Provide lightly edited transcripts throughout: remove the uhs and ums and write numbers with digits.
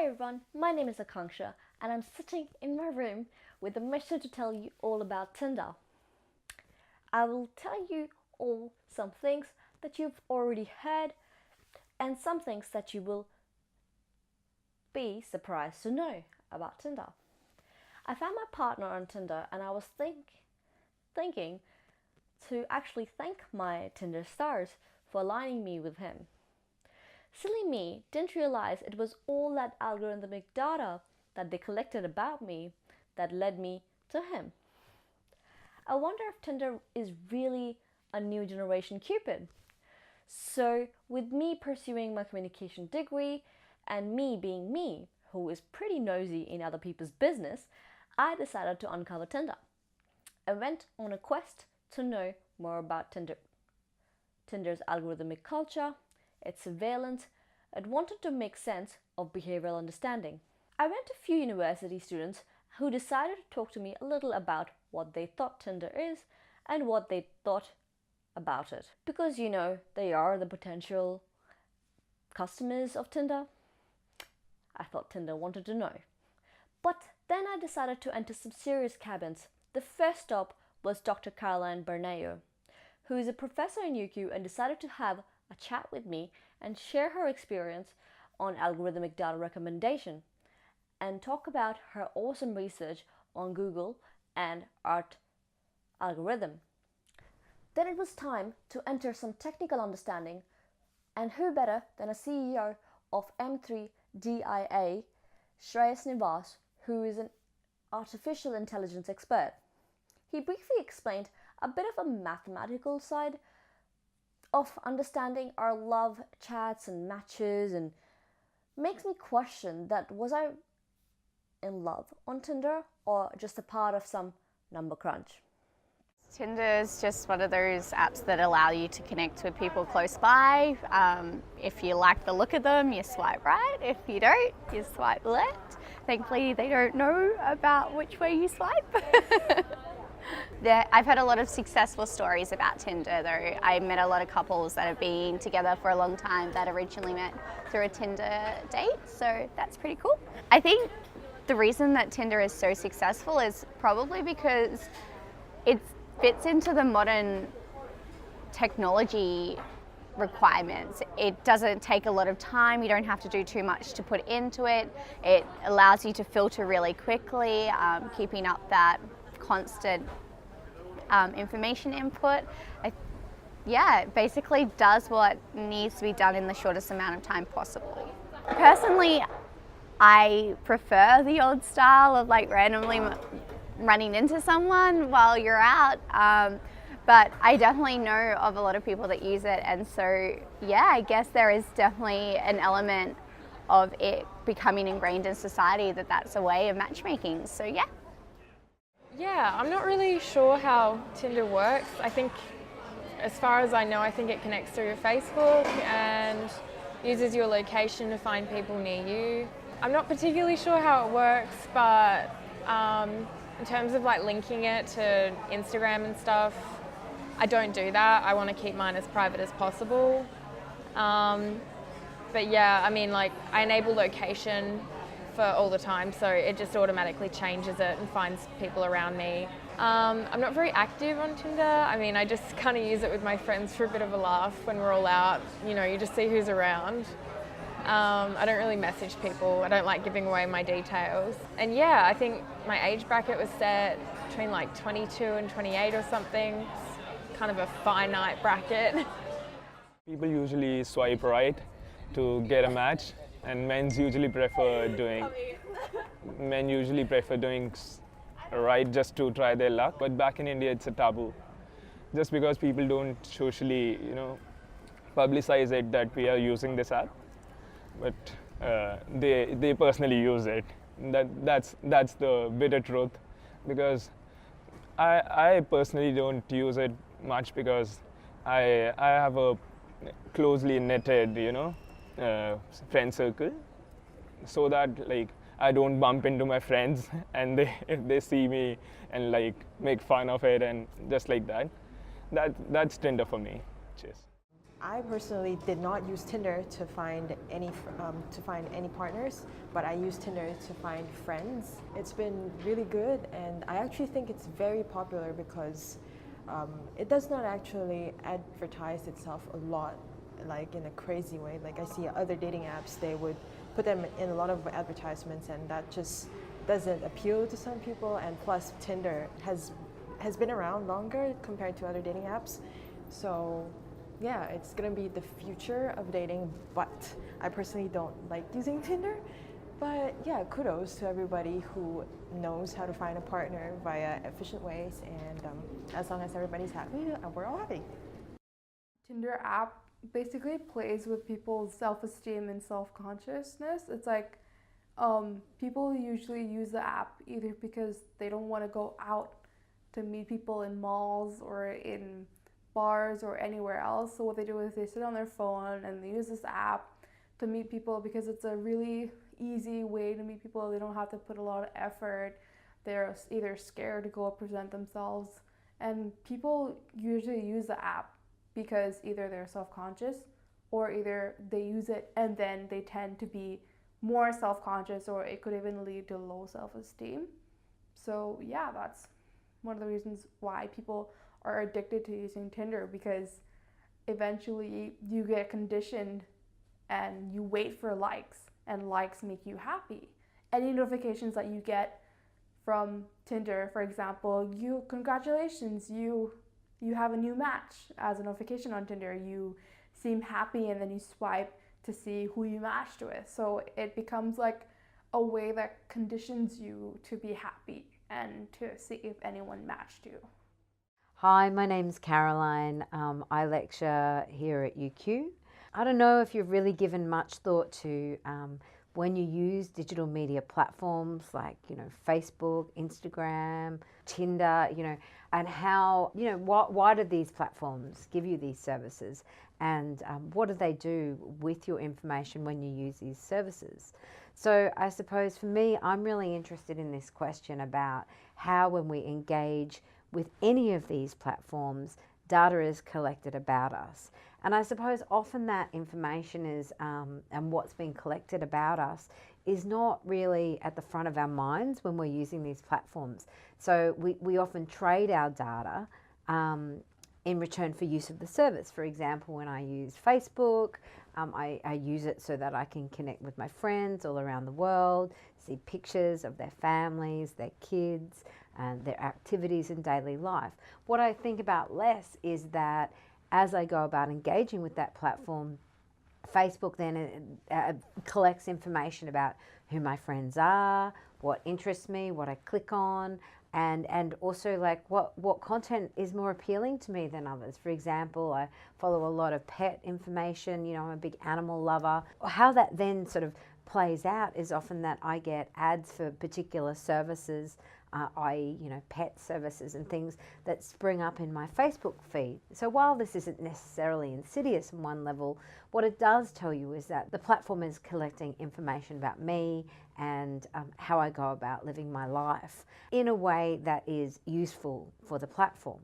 everyone, my name is Akanksha and I'm sitting in my room with a mission to tell you all about Tinder. I will tell you all some things that you've already heard and some things that you will be surprised to know about Tinder. I found my partner on Tinder and I was thinking to actually thank my Tinder stars for aligning me with him. Silly me didn't realize it was all that algorithmic data that they collected about me that led me to him. I wonder if Tinder is really a new generation Cupid. So with me pursuing my communication degree and me being me, who is pretty nosy in other people's business, I decided to uncover Tinder. I went on a quest to know more about Tinder's algorithmic culture, its surveillance, and wanted to make sense of behavioral understanding. I went to a few university students who decided to talk to me a little about what they thought Tinder is and what they thought about it. Because they are the potential customers of Tinder. I thought Tinder wanted to know. But then I decided to enter some serious cabins. The first stop was Dr. Caroline Berneo, who is a professor in UQ and decided to have a chat with me and share her experience on algorithmic data recommendation and talk about her awesome research on Google and art algorithm. Then it was time to enter some technical understanding, and who better than a CEO of M3DIA, Shreyas Nivas, who is an artificial intelligence expert. He briefly explained a bit of a mathematical side of understanding our love chats and matches, and makes me question that was I in love on Tinder or just a part of some number crunch. Tinder is just one of those apps that allow you to connect with people close by. If you like the look of them, you swipe right. If you don't, you swipe left. Thankfully, they don't know about which way you swipe. I've had a lot of successful stories about Tinder though. I met a lot of couples that have been together for a long time that originally met through a Tinder date, so that's pretty cool. I think the reason that Tinder is so successful is probably because it fits into the modern technology requirements. It doesn't take a lot of time, you don't have to do too much to put into it. It allows you to filter really quickly, keeping up that constant information input. It basically does what needs to be done in the shortest amount of time possible. Personally, I prefer the old style of randomly running into someone while you're out, but I definitely know of a lot of people that use it, and so I guess there is definitely an element of it becoming ingrained in society that that's a way of matchmaking, so yeah. Yeah, I'm not really sure how Tinder works. I think, as far as I know, I think it connects through your Facebook and uses your location to find people near you. I'm not particularly sure how it works, but in terms of linking it to Instagram and stuff, I don't do that. I want to keep mine as private as possible. But yeah, I mean, I enable location for all the time, so it just automatically changes it and finds people around me. I'm not very active on Tinder. I mean, I just kind of use it with my friends for a bit of a laugh when we're all out. You just see who's around. I don't really message people. I don't like giving away my details. And yeah, I think my age bracket was set between 22 and 28 or something. It's kind of a finite bracket. People usually swipe right to get a match, and men usually prefer doing right just to try their luck. But back in India, it's a taboo, just because people don't socially, publicize it that we are using this app. But they personally use it. That's the bitter truth, because I personally don't use it much because I have a closely knitted friend circle, so that I don't bump into my friends and if they see me and make fun of it and just like that. That's Tinder for me. Cheers. I personally did not use Tinder to find any partners, but I used Tinder to find friends. It's been really good, and I actually think it's very popular because it does not actually advertise itself a lot, like in a crazy way. Like I see other dating apps, they would put them in a lot of advertisements, and that just doesn't appeal to some people. And plus, Tinder has been around longer compared to other dating apps, so yeah, it's gonna be the future of dating, but I personally don't like using Tinder. But yeah, kudos to everybody who knows how to find a partner via efficient ways, and as long as everybody's happy, we're all happy. Tinder app basically plays with people's self-esteem and self-consciousness. It's like people usually use the app either because they don't want to go out to meet people in malls or in bars or anywhere else. So what they do is they sit on their phone and they use this app to meet people because it's a really easy way to meet people. They don't have to put a lot of effort. They're either scared to go present themselves. And people usually use the app because either they're self-conscious or either they use it and then they tend to be more self-conscious, or it could even lead to low self-esteem. So yeah, that's one of the reasons why people are addicted to using Tinder, because eventually you get conditioned and you wait for likes, and likes make you happy. Any notifications that you get from Tinder, for example, congratulations, you have a new match as a notification on Tinder. You seem happy, and then you swipe to see who you matched with. So it becomes like a way that conditions you to be happy and to see if anyone matched you. Hi, my name's Caroline. I lecture here at UQ. I don't know if you've really given much thought to when you use digital media platforms like, Facebook, Instagram, Tinder, and how, why do these platforms give you these services, and what do they do with your information when you use these services? So I suppose for me, I'm really interested in this question about how, when we engage with any of these platforms, data is collected about us. And I suppose often that information is, and what's been collected about us, is not really at the front of our minds when we're using these platforms. So we often trade our data in return for use of the service. For example, when I use Facebook, I use it so that I can connect with my friends all around the world, see pictures of their families, their kids, and their activities in daily life. What I think about less is that as I go about engaging with that platform, Facebook then collects information about who my friends are, what interests me, what I click on, and also like what content is more appealing to me than others. For example, I follow a lot of pet information, I'm a big animal lover. How that then sort of plays out is often that I get ads for particular services, pet services and things that spring up in my Facebook feed. So while this isn't necessarily insidious on one level, what it does tell you is that the platform is collecting information about me and how I go about living my life in a way that is useful for the platform.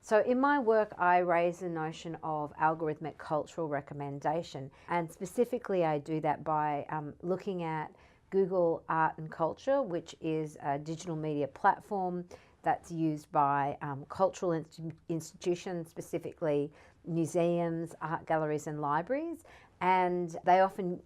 So in my work, I raise the notion of algorithmic cultural recommendation, and specifically I do that by looking at Google Art and Culture, which is a digital media platform that's used by cultural institutions, specifically museums, art galleries and libraries, and they often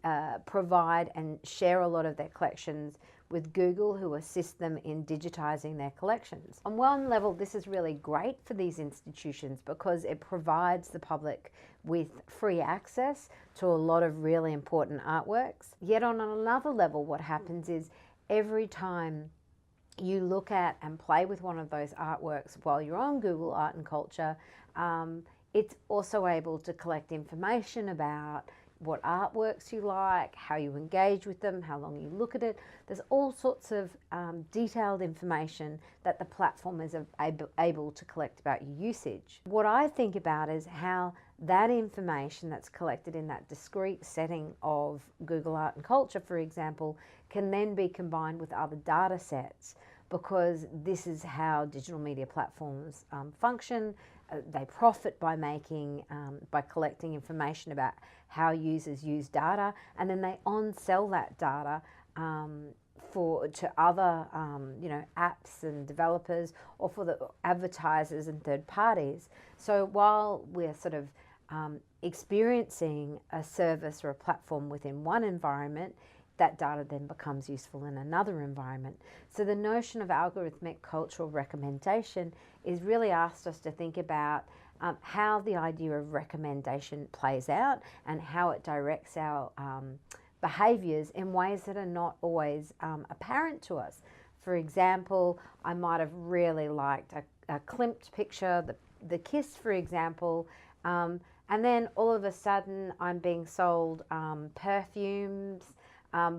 provide and share a lot of their collections with Google, who assist them in digitizing their collections. On one level, this is really great for these institutions because it provides the public with free access to a lot of really important artworks. Yet on another level, what happens is every time you look at and play with one of those artworks while you're on Google Art and Culture, it's also able to collect information about what artworks you like, how you engage with them, how long you look at it. There's all sorts of detailed information that the platform is able to collect about your usage. What I think about is how that information that's collected in that discrete setting of Google Art and Culture, for example, can then be combined with other data sets, because this is how digital media platforms function. they profit by by collecting information about how users use data, and then they on-sell that data to other apps and developers, or for the advertisers and third parties. So while we're sort of experiencing a service or a platform within one environment, that data then becomes useful in another environment. So the notion of algorithmic cultural recommendation is really asked us to think about how the idea of recommendation plays out and how it directs our behaviours in ways that are not always apparent to us. For example, I might have really liked a Klimt picture, the kiss, for example, and then all of a sudden I'm being sold perfumes,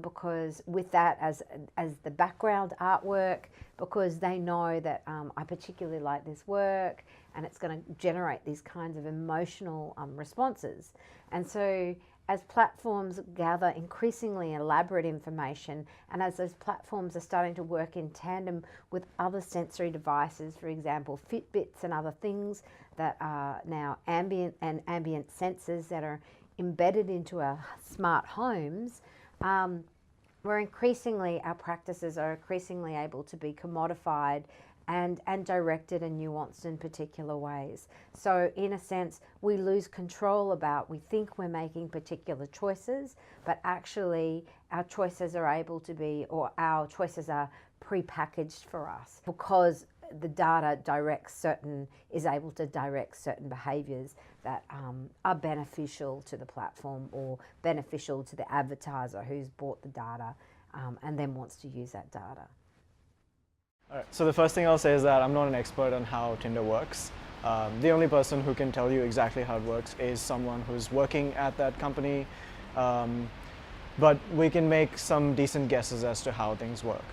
because with that as the background artwork, because they know that I particularly like this work, and it's going to generate these kinds of emotional responses. And so as platforms gather increasingly elaborate information, and as those platforms are starting to work in tandem with other sensory devices, for example Fitbits and other things that are now ambient sensors that are embedded into our smart homes, our practices are increasingly able to be commodified and directed and nuanced in particular ways. So in a sense, we lose control about, we think we're making particular choices, but actually our choices are able to be, or our choices are pre-packaged for us, because the data is able to direct certain behaviours that are beneficial to the platform or beneficial to the advertiser who's bought the data and then wants to use that data. All right, so the first thing I'll say is that I'm not an expert on how Tinder works. The only person who can tell you exactly how it works is someone who's working at that company, but we can make some decent guesses as to how things work.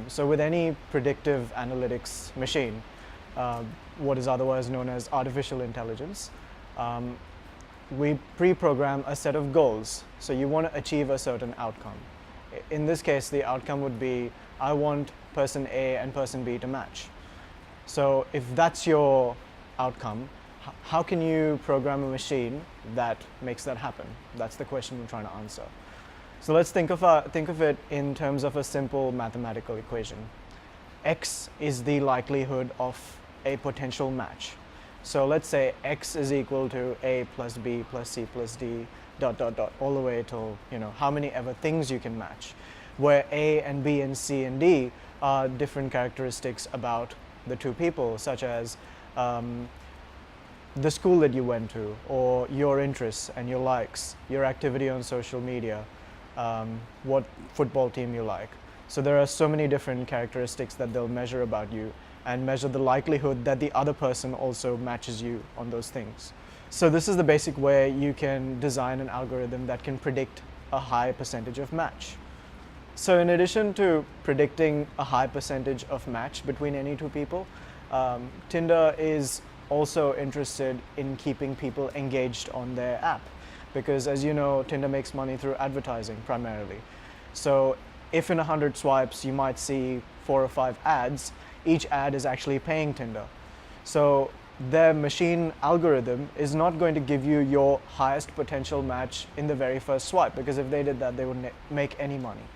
So with any predictive analytics machine, what is otherwise known as artificial intelligence, we pre-program a set of goals. So you want to achieve a certain outcome. In this case, the outcome would be, I want person A and person B to match. So if that's your outcome, how can you program a machine that makes that happen? That's the question we're trying to answer. So let's think of it in terms of a simple mathematical equation. X is the likelihood of a potential match. So let's say X is equal to A plus B plus C plus D ... all the way till how many ever things you can match, where A and B and C and D are different characteristics about the two people, such as the school that you went to, or your interests and your likes, your activity on social media, what football team you like. So there are so many different characteristics that they'll measure about you and measure the likelihood that the other person also matches you on those things. So this is the basic way you can design an algorithm that can predict a high percentage of match. So in addition to predicting a high percentage of match between any two people, Tinder is also interested in keeping engaged engaged on their app, because as you know, Tinder makes money through advertising primarily. So if in 100 swipes you might see 4 or 5 ads, each ad is actually paying Tinder. So their machine algorithm is not going to give you your highest potential match in the very first swipe, because if they did that, they wouldn't make any money.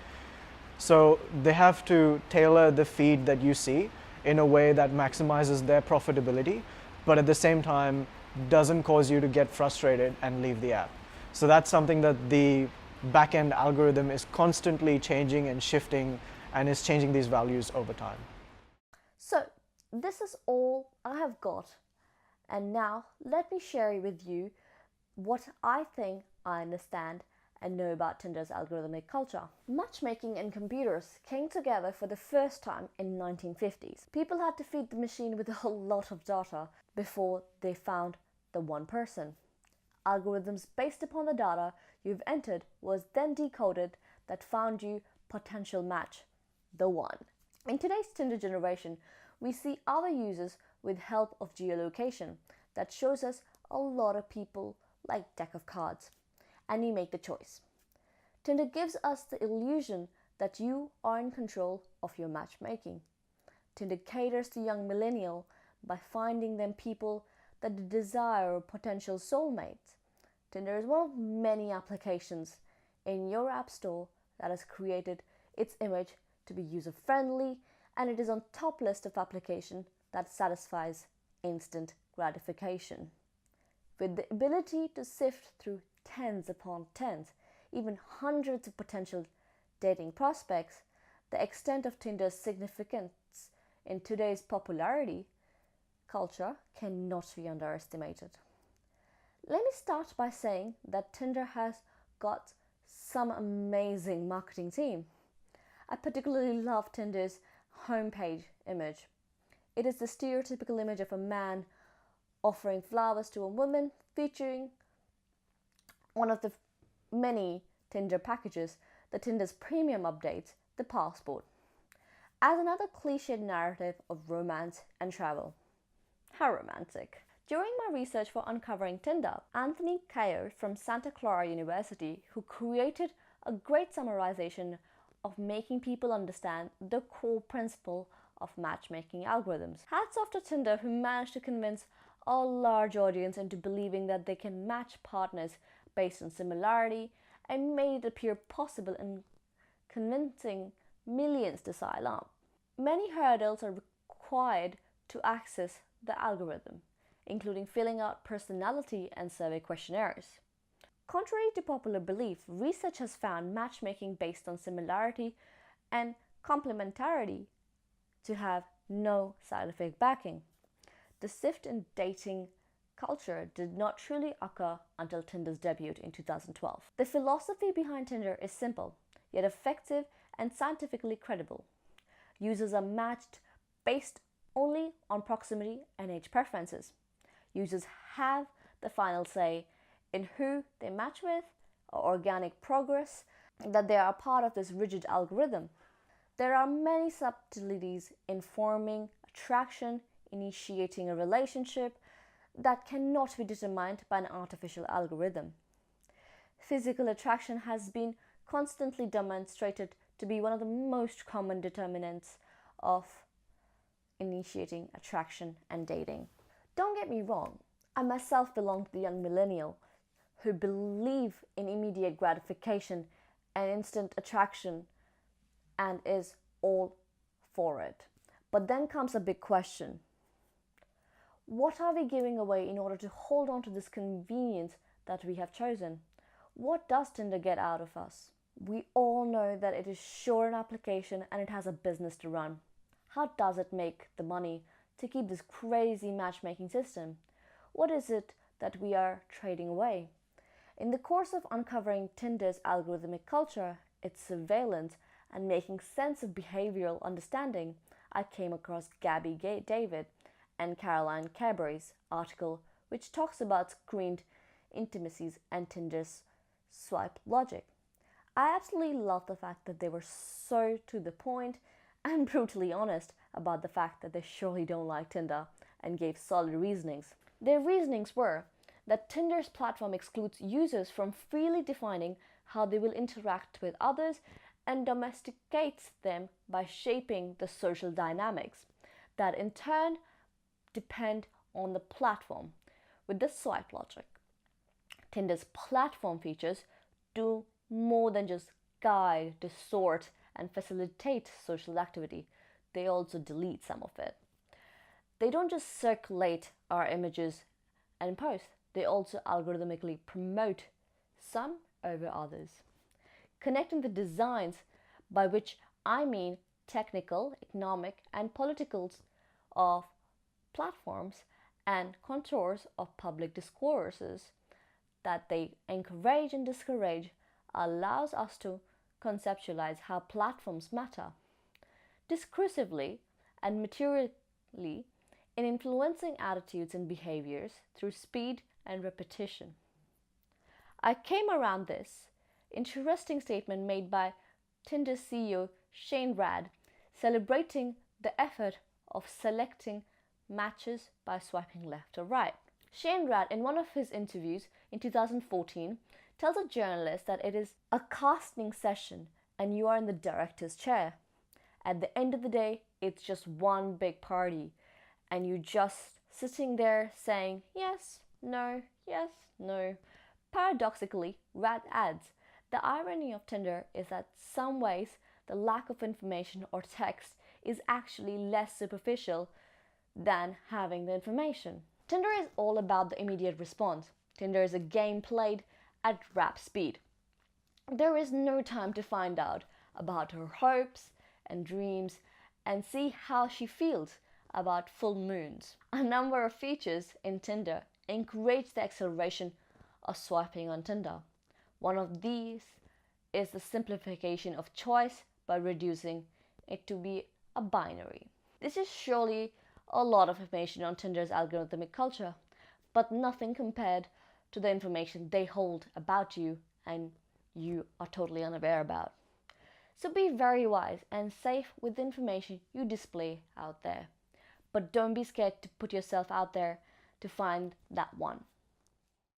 So they have to tailor the feed that you see in a way that maximizes their profitability, but at the same time doesn't cause you to get frustrated and leave the app. So that's something that the back-end algorithm is constantly changing and shifting, and is changing these values over time. So this is all I have got. And now let me share with you what I think I understand and know about Tinder's algorithmic culture. Matchmaking and computers came together for the first time in 1950s. People had to feed the machine with a whole lot of data before they found the one person. Algorithms based upon the data you've entered was then decoded that found you potential match, the one. In today's Tinder generation, we see other users with help of geolocation that shows us a lot of people like deck of cards, and you make the choice. Tinder gives us the illusion that you are in control of your matchmaking. Tinder caters to young millennial by finding them people that they desire a potential soulmate. Tinder is one of many applications in your app store that has created its image to be user-friendly, and it is on top list of application that satisfies instant gratification. With the ability to sift through tens upon tens, even hundreds of potential dating prospects, the extent of Tinder's significance in today's popularity culture cannot be underestimated. Let me start by saying that Tinder has got some amazing marketing team. I particularly love Tinder's homepage image. It is the stereotypical image of a man offering flowers to a woman, featuring one of the many Tinder packages, the Tinder's premium updates, the passport, as another cliched narrative of romance and travel. How romantic. During my research for Uncovering Tinder, Anthony Cayo from Santa Clara University, who created a great summarization of making people understand the core principle of matchmaking algorithms. Hats off to Tinder, who managed to convince a large audience into believing that they can match partners based on similarity, and made it appear possible in convincing millions to sign up. Many hurdles are required to access the algorithm, including filling out personality and survey questionnaires. Contrary to popular belief, research has found matchmaking based on similarity and complementarity to have no scientific backing. The shift in dating culture did not truly occur until Tinder's debut in 2012. The philosophy behind Tinder is simple, yet effective and scientifically credible. Users are matched based only on proximity and age preferences. Users have the final say in who they match with, or organic progress, that they are part of this rigid algorithm. There are many subtleties in forming attraction, initiating a relationship, that cannot be determined by an artificial algorithm. Physical attraction has been constantly demonstrated to be one of the most common determinants of initiating attraction and dating. Don't get me wrong, I myself belong to the young millennial who believe in immediate gratification and instant attraction and is all for it. But then comes a big question. What are we giving away in order to hold on to this convenience that we have chosen? What does Tinder get out of us? We all know that it is sure an application and it has a business to run. How does it make the money to keep this crazy matchmaking system? What is it that we are trading away? In the course of uncovering Tinder's algorithmic culture, its surveillance, and making sense of behavioral understanding, I came across Gabby David and Caroline Cadbury's article, which talks about screened intimacies and Tinder's swipe logic. I absolutely love the fact that they were so to the point and brutally honest about the fact that they surely don't like Tinder, and gave solid reasonings. Their reasonings were that Tinder's platform excludes users from freely defining how they will interact with others and domesticates them by shaping the social dynamics that in turn depend on the platform. With this swipe logic, Tinder's platform features do more than just guide, distort, and facilitate social activity. They also delete some of it. They don't just circulate our images and posts, they also algorithmically promote some over others. Connecting the designs, by which I mean technical, economic, and political, of platforms and contours of public discourses that they encourage and discourage, allows us to conceptualize how platforms matter discursively and materially in influencing attitudes and behaviors through speed and repetition. I came around this interesting statement made by Tinder CEO Shane Rad, celebrating the effort of selecting matches by swiping left or right. Shane Rad, in one of his interviews in 2014, tells a journalist that it is a casting session and you are in the director's chair. At the end of the day, it's just one big party and you just sitting there saying yes, no, yes, no. Paradoxically, red ads. The irony of Tinder is that some ways the lack of information or text is actually less superficial than having the information. Tinder is all about the immediate response. Tinder is a game played at rap speed. There is no time to find out about her hopes and dreams and see how she feels about full moons. A number of features in Tinder encourage the acceleration of swiping on Tinder. One of these is the simplification of choice by reducing it to be a binary. This is surely a lot of information on Tinder's algorithmic culture, but nothing compared to the information they hold about you and you are totally unaware about. So be very wise and safe with the information you display out there. But don't be scared to put yourself out there to find that one.